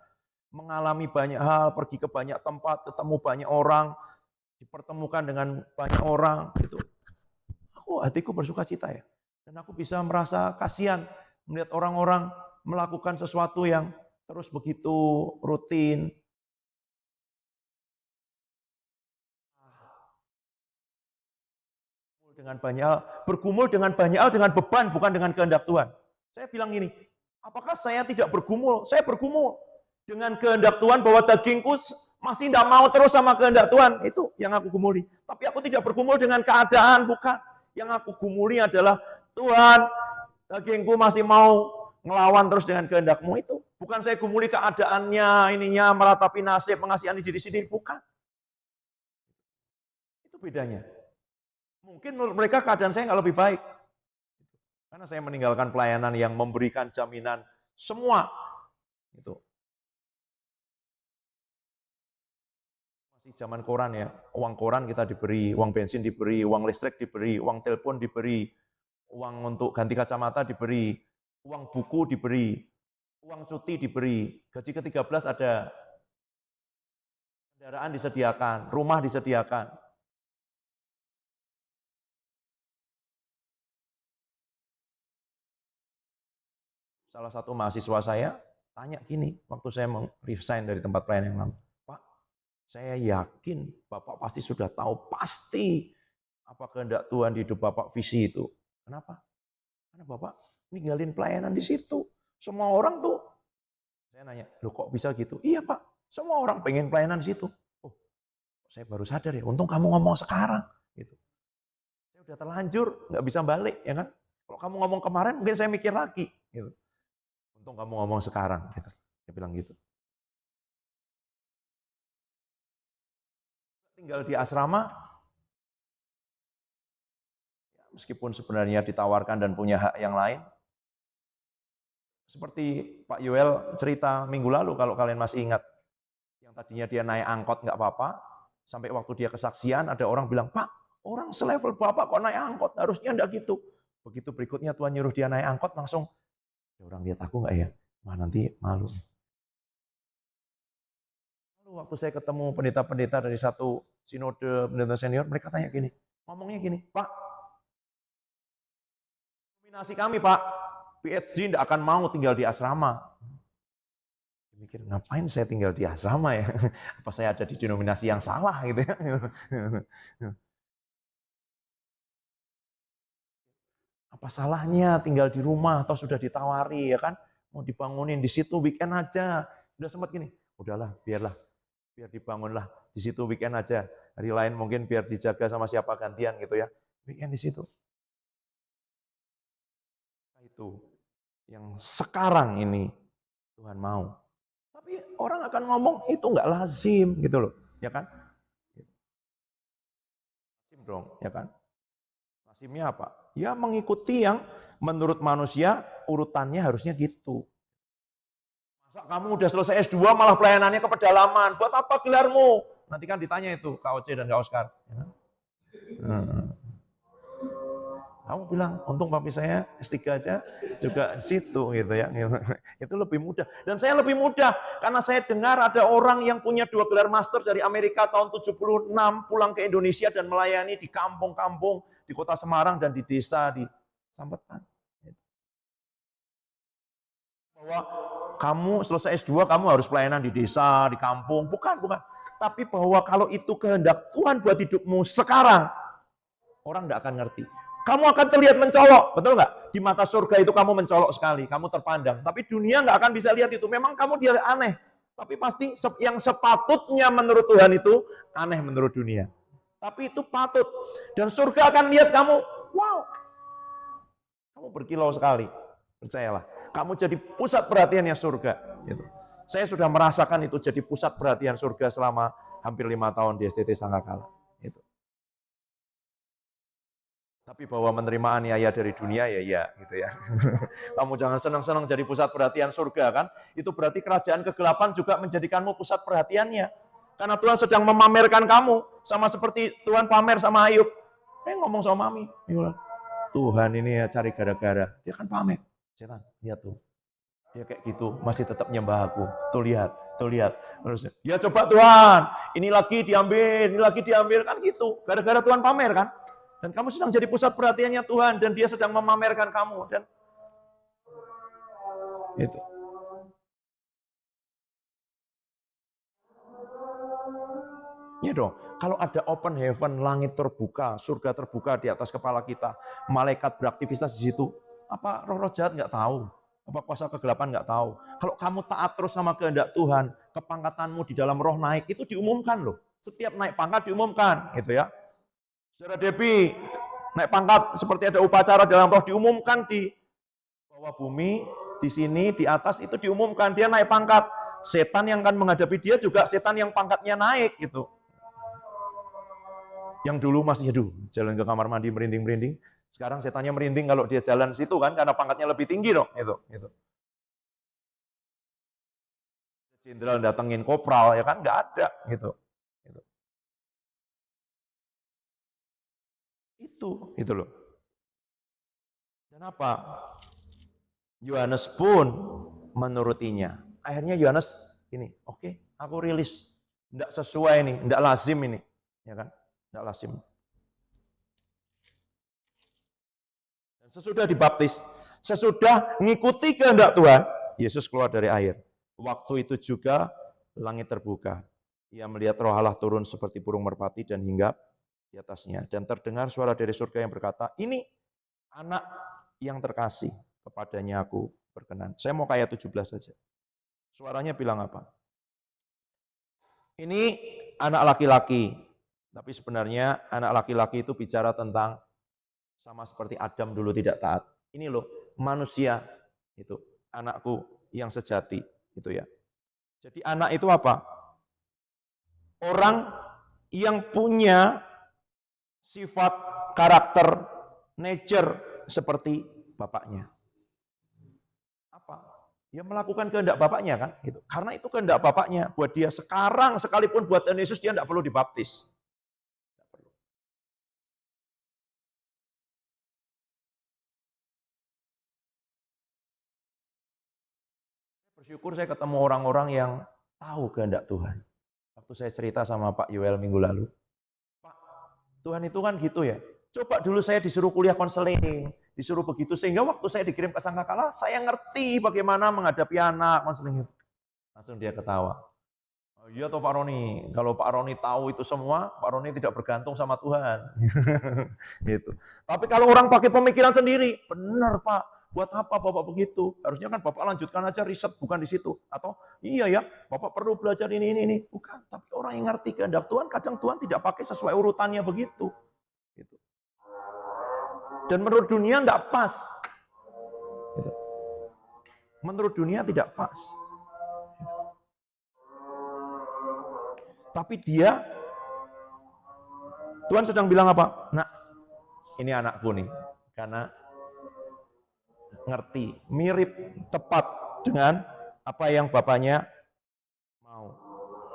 Mengalami banyak hal, pergi ke banyak tempat, ketemu banyak orang, dipertemukan dengan banyak orang. Gitu. Hatiku bersuka cita ya. Dan aku bisa merasa kasihan melihat orang-orang melakukan sesuatu yang terus begitu rutin. Dengan banyak hal, bergumul dengan banyak hal, dengan beban, bukan dengan kehendak Tuhan. Saya bilang gini, apakah saya tidak bergumul? Saya bergumul dengan kehendak Tuhan bahwa dagingku masih tidak mau terus sama kehendak Tuhan. Itu yang aku gumuli. Tapi aku tidak bergumul dengan keadaan, bukan. Yang aku gumuli adalah, Tuhan, dagingku masih mau ngelawan terus dengan kehendak-Mu itu. Bukan saya gumuli keadaannya, ininya, meratapi nasib, mengasihani diri sendiri. Bukan. Itu bedanya. Mungkin menurut mereka keadaan saya nggak lebih baik. Karena saya meninggalkan pelayanan yang memberikan jaminan semua. Itu. Masih zaman koran ya. Uang koran kita diberi, uang bensin diberi, uang listrik diberi, uang telepon diberi, uang untuk ganti kacamata diberi, uang buku diberi, uang cuti diberi, gaji ke-13 ada, kendaraan disediakan, rumah disediakan. Salah satu mahasiswa saya tanya gini, waktu saya resign dari tempat pelayanan yang lama, Pak, saya yakin Bapak pasti sudah tahu pasti apa kehendak Tuhan di hidup Bapak, visi itu. Kenapa? Karena Bapak ninggalin pelayanan di situ. Semua orang tuh, saya nanya, loh kok bisa gitu? Iya Pak, semua orang pengen pelayanan di situ. Oh, saya baru sadar ya, untung kamu ngomong sekarang. Gitu. Saya udah terlanjur, nggak bisa balik, ya kan? Kalau kamu ngomong kemarin, mungkin saya mikir lagi. Gitu. Untung kamu ngomong sekarang, gitu. Dia bilang gitu. Tinggal di asrama, meskipun sebenarnya ditawarkan dan punya hak yang lain. Seperti Pak Yoel cerita minggu lalu, kalau kalian masih ingat. Yang tadinya dia naik angkot nggak apa-apa, sampai waktu dia kesaksian, ada orang bilang, Pak, orang selevel Bapak kok naik angkot, harusnya enggak gitu. Begitu berikutnya Tuhan nyuruh dia naik angkot, langsung, orang lihat aku nggak ya? Wah nanti malu. Lalu waktu saya ketemu pendeta-pendeta dari satu sinode pendeta senior, mereka tanya gini, ngomongnya gini, Pak, nominasi kami Pak, PhD tidak akan mau tinggal di asrama. Mikir, ngapain saya tinggal di asrama ya? Apa saya ada di denominasi yang salah gitu ya? Apa salahnya tinggal di rumah atau sudah ditawari ya kan? Mau dibangunin di situ weekend aja. Udah sempat gini, udahlah biarlah, biar dibangunlah di situ weekend aja. Hari lain mungkin biar dijaga sama siapa gantian gitu ya. Weekend di situ. Itu yang sekarang ini Tuhan mau. Tapi orang akan ngomong itu nggak lazim gitu loh, ya kan? Lazim dong, ya kan? Lazimnya apa? Ya mengikuti yang menurut manusia urutannya harusnya gitu. Masa kamu udah selesai S2 malah pelayanannya ke pedalaman, buat apa gelarmu? Nanti kan ditanya itu Kak Oce dan Kak Oscar. Ya. Kamu bilang, untung papi saya S3 aja juga situ gitu ya. Itu lebih mudah. Dan saya lebih mudah karena saya dengar ada orang yang punya 2 gelar master dari Amerika tahun 76 pulang ke Indonesia dan melayani di kampung-kampung di Kota Semarang dan di desa di Sampetan. Bahwa kamu selesai S2, kamu harus pelayanan di desa, di kampung. Bukan. Tapi bahwa kalau itu kehendak Tuhan buat hidupmu sekarang, orang nggak akan ngerti. Kamu akan terlihat mencolok, betul nggak? Di mata surga itu kamu mencolok sekali, kamu terpandang. Tapi dunia nggak akan bisa lihat itu. Memang kamu dia aneh. Tapi pasti yang sepatutnya menurut Tuhan itu aneh menurut dunia. Tapi itu patut. Dan surga akan lihat kamu, wow, kamu berkilau sekali. Percayalah, kamu jadi pusat perhatiannya surga. Gitu. Saya sudah merasakan itu jadi pusat perhatian surga selama hampir 5 tahun di STT Sangkakala. Gitu. Tapi bahwa menerima aniaya dari dunia, ya gitu ya. Kamu jangan senang-senang jadi pusat perhatian surga kan. Itu berarti kerajaan kegelapan juga menjadikanmu pusat perhatiannya. Karena Tuhan sedang memamerkan kamu. Sama seperti Tuhan pamer sama Ayub. Ngomong sama Mami. Tuhan ini ya cari gara-gara. Dia kan pamer. Setan, lihat tuh. Dia kayak gitu, masih tetap nyembah aku. Tuh lihat. Terus, ya coba Tuhan, ini lagi diambil. Kan gitu. Gara-gara Tuhan pamer kan. Dan kamu sedang jadi pusat perhatiannya Tuhan. Dan dia sedang memamerkan kamu. Dan itu. Ya dong, kalau ada open heaven, langit terbuka, surga terbuka di atas kepala kita, malaikat beraktivitas di situ, apa roh-roh jahat nggak tahu? Apa kuasa kegelapan nggak tahu? Kalau kamu taat terus sama kehendak Tuhan, kepangkatanmu di dalam roh naik, itu diumumkan loh. Setiap naik pangkat diumumkan, gitu ya. Saudara Depi, naik pangkat seperti ada upacara dalam roh diumumkan di bawah bumi, di sini, di atas itu diumumkan dia naik pangkat. Setan yang akan menghadapi dia juga setan yang pangkatnya naik gitu. Yang dulu masih jalan ke kamar mandi merinding-merinding, sekarang setannya merinding kalau dia jalan situ kan karena pangkatnya lebih tinggi dong, gitu. Jenderal datengin kopral ya kan nggak ada gitu. Itu loh. Dan apa? Yohanes pun menurutinya. Akhirnya Yohanes ini, oke, aku rilis. Enggak sesuai nih, enggak lazim ini. Ya kan? Enggak lazim. Dan sesudah dibaptis, sesudah mengikuti kehendak Tuhan, Yesus keluar dari air. Waktu itu juga langit terbuka. Ia melihat Roh Allah turun seperti burung merpati dan hinggap di atasnya. Dan terdengar suara dari surga yang berkata, ini anak yang terkasih, kepadanya aku berkenan. Saya mau kayak 17 saja. Suaranya bilang apa? Ini anak laki-laki. Tapi sebenarnya anak laki-laki itu bicara tentang sama seperti Adam dulu tidak taat. Ini loh, manusia itu anakku yang sejati itu ya. Jadi anak itu apa? Orang yang punya sifat, karakter, nature seperti bapaknya. Apa? Ya melakukan kehendak bapaknya kan, gitu. Karena itu kehendak bapaknya buat dia sekarang sekalipun buat Tuhan Yesus dia tidak perlu dibaptis. Bersyukur saya ketemu orang-orang yang tahu kehendak Tuhan. Waktu saya cerita sama Pak Yoel minggu lalu, Pak, Tuhan itu kan gitu ya. Coba dulu saya disuruh kuliah konseling, disuruh begitu sehingga waktu saya dikirim ke Sangkakala, saya ngerti bagaimana menghadapi anak konseling itu. Langsung dia ketawa. Oh, iya toh Pak Roni, kalau Pak Roni tahu itu semua, Pak Roni tidak bergantung sama Tuhan. Gitu. Tapi kalau orang pakai pemikiran sendiri, benar Pak. Buat apa Bapak begitu? Harusnya kan Bapak lanjutkan aja riset, bukan di situ. Atau iya ya, Bapak perlu belajar ini. Bukan, tapi orang yang ngerti kehendak Tuhan, kadang Tuhan tidak pakai sesuai urutannya begitu. Gitu. Dan menurut dunia tidak pas. Gitu. Menurut dunia tidak pas. Gitu. Tapi dia, Tuhan sedang bilang apa? Nah, ini anakku nih. Karena ngerti, mirip, tepat dengan apa yang bapaknya mau,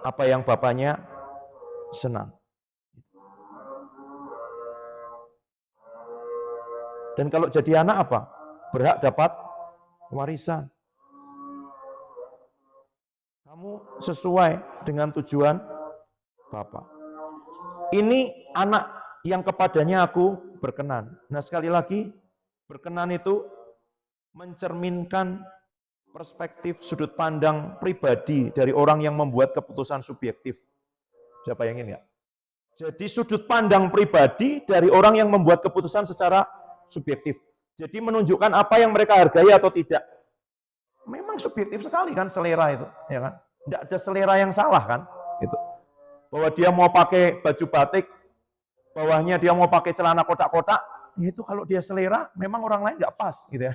apa yang bapaknya senang. Dan kalau jadi anak apa? Berhak dapat warisan. Kamu sesuai dengan tujuan Bapa. Ini anak yang kepadanya aku berkenan. Nah sekali lagi, berkenan itu mencerminkan perspektif sudut pandang pribadi dari orang yang membuat keputusan subjektif. Bisa bayangin nggak? Jadi sudut pandang pribadi dari orang yang membuat keputusan secara subjektif. Jadi menunjukkan apa yang mereka hargai atau tidak. Memang subjektif sekali kan selera itu, ya kan? Tidak ada selera yang salah kan? Itu. Bahwa dia mau pakai baju batik, bawahnya dia mau pakai celana kotak-kotak, ya itu kalau dia selera, memang orang lain nggak pas, gitu ya.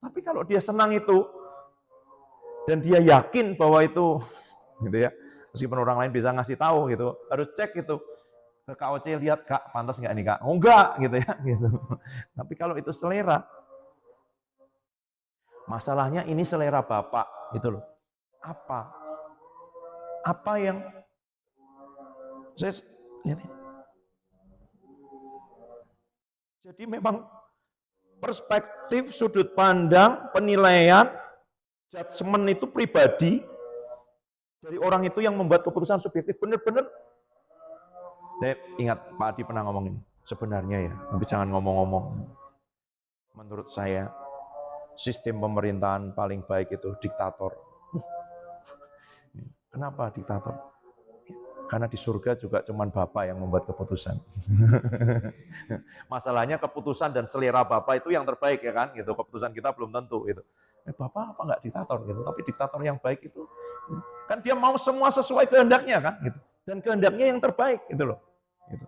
Tapi kalau dia senang itu dan dia yakin bahwa itu, gitu ya, meskipun orang lain bisa ngasih tahu gitu, harus cek itu ke KOC lihat kak pantas nggak nih kak, oh enggak gitu ya, gitu. Tapi kalau itu selera, masalahnya ini selera bapak, gitu loh. Apa yang saya lihat. Jadi memang perspektif, sudut pandang, penilaian, judgement itu pribadi dari orang itu yang membuat keputusan subjektif. Benar-benar, saya ingat Pak Adi pernah ngomong ini, sebenarnya ya, tapi jangan ngomong-ngomong. Menurut saya, sistem pemerintahan paling baik itu diktator. Kenapa diktator? Karena di surga juga cuman Bapak yang membuat keputusan. Masalahnya keputusan dan selera Bapak itu yang terbaik ya kan, gitu. Keputusan kita belum tentu itu. Bapak apa enggak diktator gitu, tapi diktator yang baik itu kan dia mau semua sesuai kehendaknya kan, gitu. Dan kehendaknya yang terbaik gitu loh. Gitu.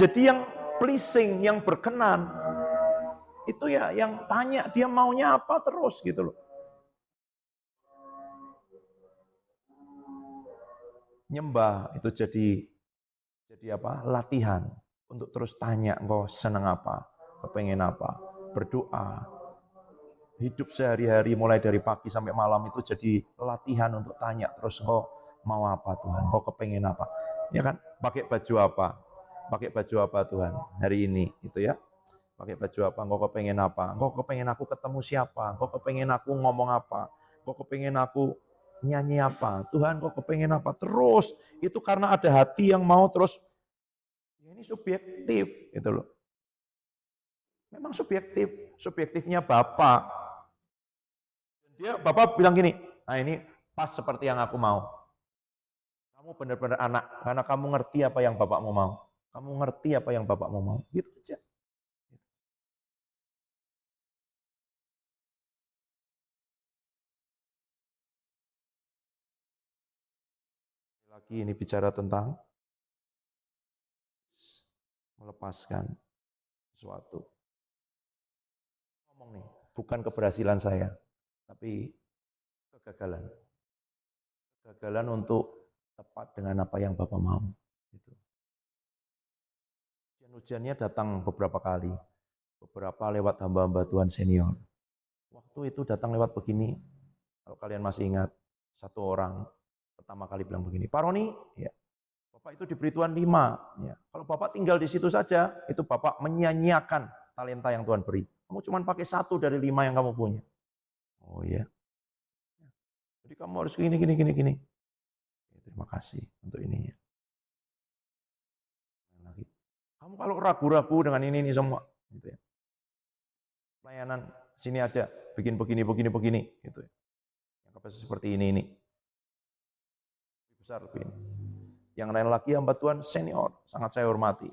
Jadi yang pleasing, yang berkenan itu ya yang tanya dia maunya apa terus gitu loh. Nyembah itu jadi apa? Latihan untuk terus tanya engkau senang apa, kepengen apa, berdoa. Hidup sehari-hari mulai dari pagi sampai malam itu jadi latihan untuk tanya terus engkau mau apa Tuhan, engkau kepengen apa. Ya kan? Pakai baju apa? Pakai baju apa Tuhan hari ini itu ya. Pakai baju apa? Engkau kepengen apa? Engkau kepengen aku ketemu siapa? Engkau kepengen aku ngomong apa? Engkau kepengen aku nyanyi apa? Tuhan kok kepengen apa? Terus, itu karena ada hati yang mau terus, ya ini subjektif, gitu loh. Memang subjektif, subjektifnya Bapak. Bapak bilang gini, nah ini pas seperti yang aku mau. Kamu benar-benar anak, karena kamu ngerti apa yang Bapakmu mau. Kamu ngerti apa yang Bapakmu mau. Gitu aja. Lagi ini bicara tentang melepaskan sesuatu. Ngomong nih, bukan keberhasilan saya, tapi kegagalan. Kegagalan untuk tepat dengan apa yang Bapak mau. Gitu. Ujian-ujiannya datang beberapa kali, beberapa lewat hamba-hamba Tuhan senior. Waktu itu datang lewat begini, kalau kalian masih ingat, satu orang pertama kali bilang begini, Pak Roni, ya, Bapak itu diberi Tuhan 5. Ya. Kalau Bapak tinggal di situ saja, itu Bapak menyia-nyiakan talenta yang Tuhan beri. Kamu cuma pakai 1 dari 5 yang kamu punya. Oh iya. Jadi kamu harus gini. Terima kasih untuk ini. Kamu kalau ragu-ragu dengan ini semua, gitu ya. Pelayanan sini aja, bikin begini, gitu ya. Yang kapasitas seperti ini. Lebih besar lebih ini. Yang lain lagi hamba Tuhan senior, sangat saya hormati.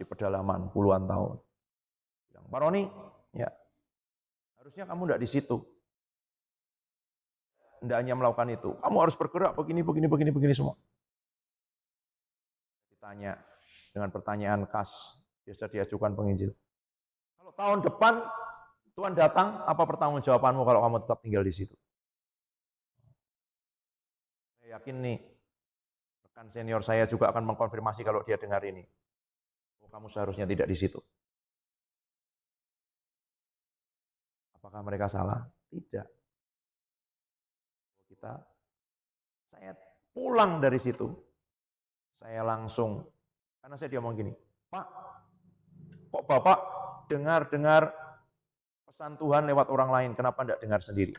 Di pedalaman puluhan tahun. Bilang, Pak Roni, ya harusnya kamu enggak di situ. Enggak hanya melakukan itu, kamu harus bergerak begini semua. Ditanya dengan pertanyaan khas, biasa diajukan penginjil. Kalau tahun depan Tuhan datang, apa pertanggungjawabanmu kalau kamu tetap tinggal di situ? Saya yakin nih, rekan senior saya juga akan mengkonfirmasi kalau dia dengar ini. Oh, kamu seharusnya tidak di situ. Apakah mereka salah? Tidak. Saya pulang dari situ, saya langsung, karena saya dia ngomong gini, Pak, kok Bapak dengar pesan Tuhan lewat orang lain, kenapa tidak dengar sendiri?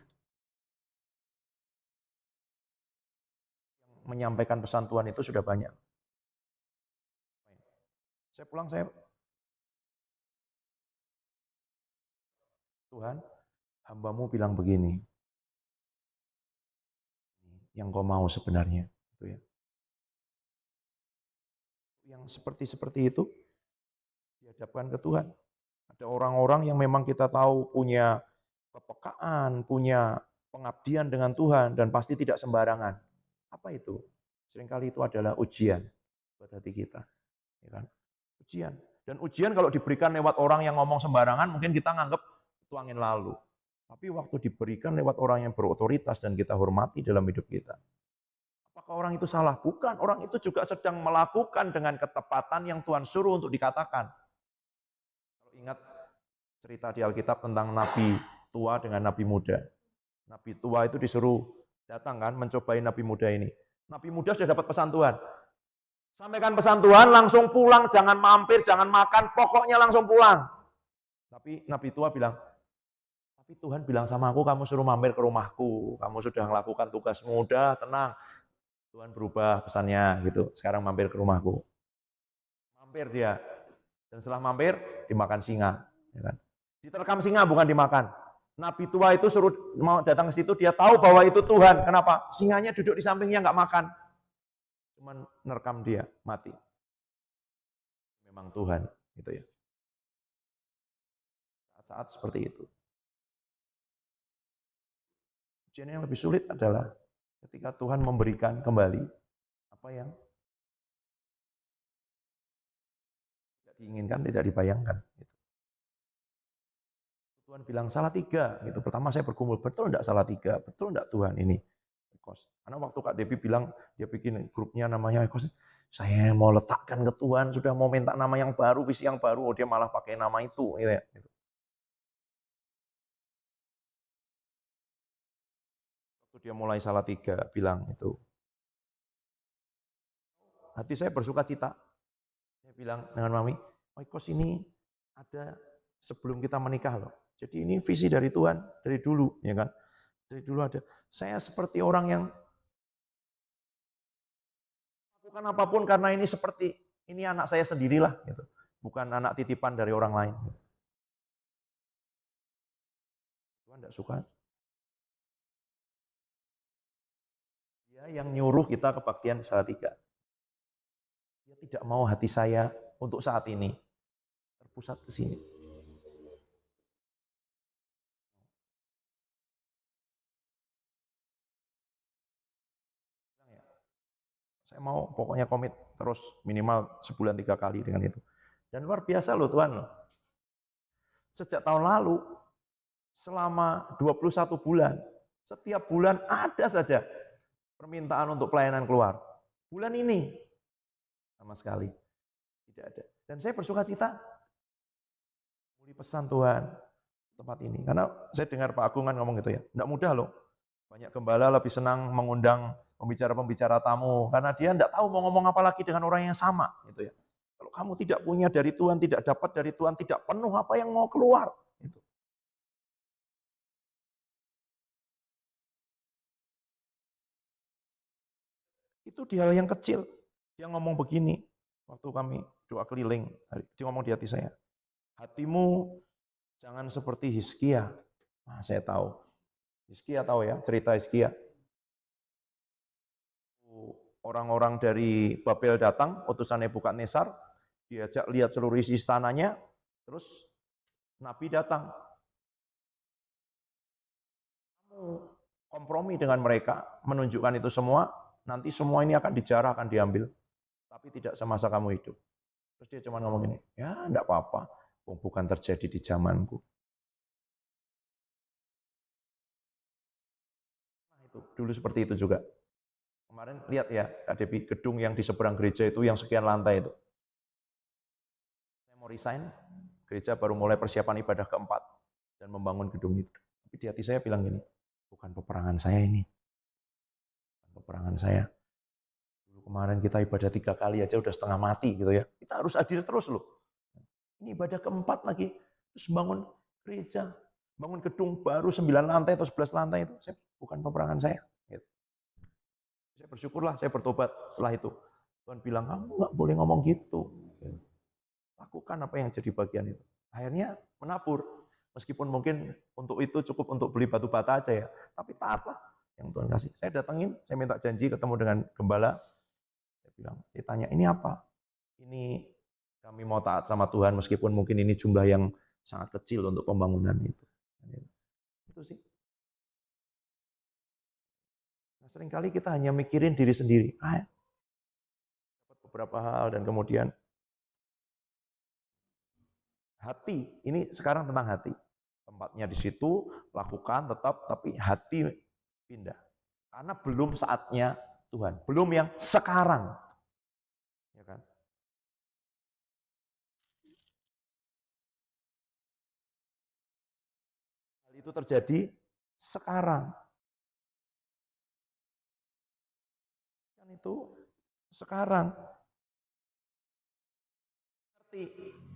Yang menyampaikan pesan Tuhan itu sudah banyak. Saya pulang, saya Tuhan, hamba-Mu bilang begini, yang Kau mau sebenarnya. Gitu ya. Yang seperti itu dihadapkan ke Tuhan. Ada orang-orang yang memang kita tahu punya kepekaan, punya pengabdian dengan Tuhan, dan pasti tidak sembarangan. Apa itu? Seringkali itu adalah ujian buat hati kita. Ya kan? Ujian. Dan ujian kalau diberikan lewat orang yang ngomong sembarangan, mungkin kita nganggap itu angin lalu. Tapi waktu diberikan lewat orang yang berotoritas dan kita hormati dalam hidup kita, apakah orang itu salah? Bukan. Orang itu juga sedang melakukan dengan ketepatan yang Tuhan suruh untuk dikatakan. Kalau ingat cerita di Alkitab tentang Nabi tua dengan Nabi muda. Nabi tua itu disuruh datang kan, mencobai Nabi muda ini. Nabi muda sudah dapat pesan Tuhan. Sampaikan pesan Tuhan, langsung pulang, jangan mampir, jangan makan, pokoknya langsung pulang. Tapi Nabi tua bilang, tapi Tuhan bilang sama aku, kamu suruh mampir ke rumahku, kamu sudah melakukan tugasmu, udah tenang. Tuhan berubah pesannya gitu, sekarang mampir ke rumahku. Mampir dia, dan setelah mampir, dimakan singa. Ya kan? Diterkam singa, bukan dimakan. Nabi tua itu suruh mau datang ke situ, dia tahu bahwa itu Tuhan. Kenapa? Singanya duduk di sampingnya, nggak makan. Cuman nerekam dia, mati. Memang Tuhan, gitu ya. Saat-saat seperti itu. Ujian yang lebih sulit adalah ketika Tuhan memberikan kembali apa yang tidak diinginkan, tidak dibayangkan. Gitu. Tuhan bilang salah 3. Gitu. Pertama saya bergumul, betul enggak salah 3? Betul enggak Tuhan ini? Karena waktu Kak Devi bilang dia bikin grupnya namanya Ekos, saya mau letakkan ke Tuhan, sudah mau minta nama yang baru, visi yang baru, dia malah pakai nama itu. Gitu ya. Waktu dia mulai salah 3, bilang itu. Hati saya bersuka cita. Saya bilang dengan Mami, Ekos ini ada sebelum kita menikah loh. Jadi ini visi dari Tuhan, dari dulu. Ya kan? Dari dulu ada. Saya seperti orang yang lakukan apapun karena ini seperti, ini anak saya sendirilah. Gitu. Bukan anak titipan dari orang lain. Tuhan tidak suka. Dia yang nyuruh kita kebaktian Salatiga. Dia tidak mau hati saya untuk saat ini terpusat ke sini. Saya mau pokoknya komit terus minimal sebulan 3 kali dengan itu. Dan luar biasa loh Tuhan. Sejak tahun lalu, selama 21 bulan, setiap bulan ada saja permintaan untuk pelayanan keluar. Bulan ini sama sekali tidak ada. Dan saya bersuka cita muli pesan Tuhan tempat ini. Karena saya dengar Pak Agung kan ngomong gitu ya, enggak mudah loh. Banyak gembala lebih senang mengundang pembicara-pembicara tamu karena dia enggak tahu mau ngomong apa lagi dengan orang yang sama gitu ya. Kalau kamu tidak punya dari Tuhan, tidak dapat dari Tuhan, tidak penuh, apa yang mau keluar? Gitu. Itu di hal yang kecil. Dia ngomong begini, waktu kami doa keliling, dia ngomong di hati saya, hatimu jangan seperti Hizkia. Nah, saya tahu. Hizkia tahu ya, cerita Hizkia. Orang-orang dari Babel datang, utusan Nebukadnezar, diajak lihat seluruh isi istananya, terus Nabi datang. Kamu kompromi dengan mereka, menunjukkan itu semua, nanti semua ini akan dijarah, akan diambil. Tapi tidak semasa kamu hidup. Terus dia cuma ngomong gini, ya enggak apa-apa, bukan terjadi di zamanku. Nah itu, dulu seperti itu juga. Kemarin lihat ya, Kak Devi, gedung yang di seberang gereja itu yang sekian lantai itu. Saya mau resign, gereja baru mulai persiapan ibadah keempat dan membangun gedung itu. Tapi di hati saya bilang gini, bukan peperangan saya ini. Bukan peperangan saya. Dulu kemarin kita ibadah 3 kali aja udah setengah mati gitu ya. Kita harus hadir terus loh. Ini ibadah keempat lagi, terus bangun gereja, bangun gedung baru 9 lantai atau 11 lantai itu. Bukan peperangan saya. Gitu. Saya bersyukurlah, saya bertobat setelah itu. Tuhan bilang, kamu nggak boleh ngomong gitu. Lakukan apa yang jadi bagian itu. Akhirnya menabur. Meskipun mungkin untuk itu cukup untuk beli batu bata aja ya, tapi taatlah yang Tuhan kasih. Saya datengin, saya minta janji ketemu dengan gembala. Saya bilang, saya tanya, ini apa? Ini kami mau taat sama Tuhan meskipun mungkin ini jumlah yang sangat kecil untuk pembangunan itu. Itu sih. Nah, seringkali kita hanya mikirin diri sendiri. Dapat beberapa hal dan kemudian hati, ini sekarang tentang hati. Tempatnya di situ, lakukan tetap, tapi hati pindah. Karena belum saatnya Tuhan, belum yang sekarang. Ya kan? Hal itu terjadi sekarang. Kan itu sekarang.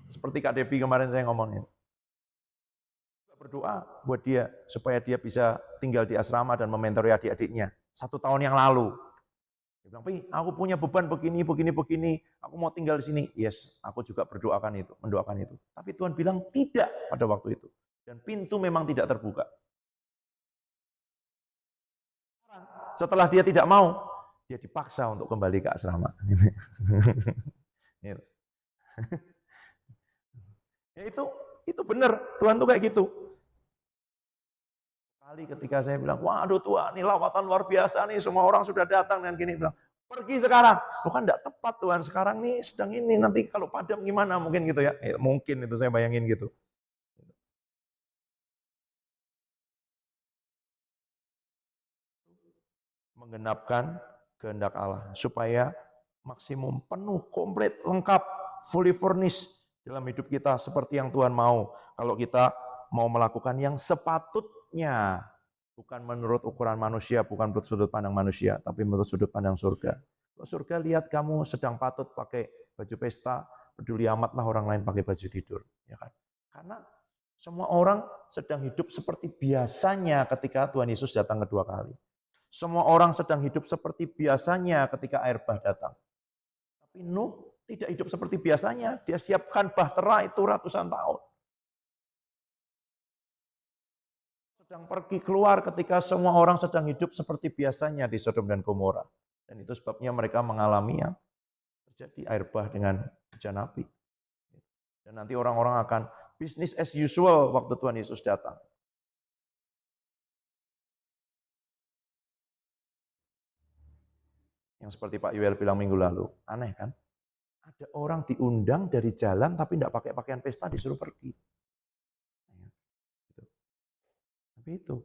Seperti Kak Devi kemarin saya ngomongin. Berdoa buat dia supaya dia bisa tinggal di asrama dan mementori adik-adiknya 1 tahun yang lalu. Dia bilang, "Pi, aku punya beban begini, begini. Aku mau tinggal di sini." Yes, aku juga mendoakan itu. Tapi Tuhan bilang tidak pada waktu itu. Dan pintu memang tidak terbuka. Setelah dia tidak mau, dia dipaksa untuk kembali ke asrama. Ya itu benar, Tuhan tuh kayak gitu. Kali ketika saya bilang, waduh Tuhan, ini lawatan luar biasa nih, semua orang sudah datang dan gini, bilang, pergi sekarang. Loh kan enggak tepat Tuhan, sekarang nih sedang ini, nanti kalau padam gimana, mungkin gitu ya. Mungkin itu saya bayangin gitu. Menggenapkan kehendak Allah, supaya maksimum, penuh, komplit, lengkap, fully furnished dalam hidup kita seperti yang Tuhan mau. Kalau kita mau melakukan yang sepatutnya, bukan menurut ukuran manusia, bukan menurut sudut pandang manusia, tapi menurut sudut pandang surga. Kalau surga lihat kamu sedang patut pakai baju pesta, peduli amatlah orang lain pakai baju tidur, ya kan? Karena semua orang sedang hidup seperti biasanya ketika Tuhan Yesus datang kedua kali. Semua orang sedang hidup seperti biasanya ketika air bah datang. Tapi Nuh tidak hidup seperti biasanya. Dia siapkan bahtera itu ratusan tahun. Sedang pergi keluar ketika semua orang sedang hidup seperti biasanya di Sodom dan Gomora. Dan itu sebabnya mereka mengalami yang terjadi air bah dengan hujan api. Dan nanti orang-orang akan business as usual waktu Tuhan Yesus datang. Yang seperti Pak Yuel bilang minggu lalu, aneh kan? Ada orang diundang dari jalan tapi tidak pakai pakaian pesta disuruh pergi. Tapi itu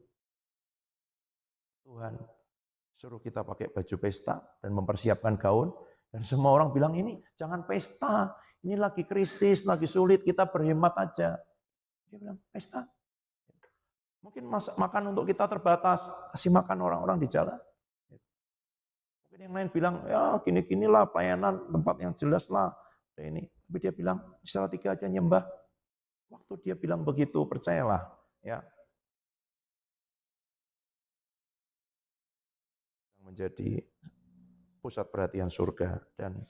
Tuhan suruh kita pakai baju pesta dan mempersiapkan gaun, dan semua orang bilang ini jangan pesta, ini lagi krisis, lagi sulit, kita berhemat aja. Dia bilang pesta. Mungkin makan untuk kita terbatas, kasih makan orang-orang di jalan. Mungkin yang lain bilang ya gini-ginilah pelayanan, tempat yang jelas lah. Ini, tapi dia bilang Salatiga aja nyembah. Waktu dia bilang begitu, percayalah, ya. Menjadi pusat perhatian surga dan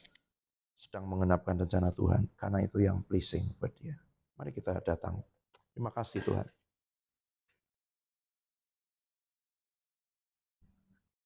sedang mengenapkan rencana Tuhan, karena itu yang pleasing buat dia. Mari kita datang. Terima kasih Tuhan.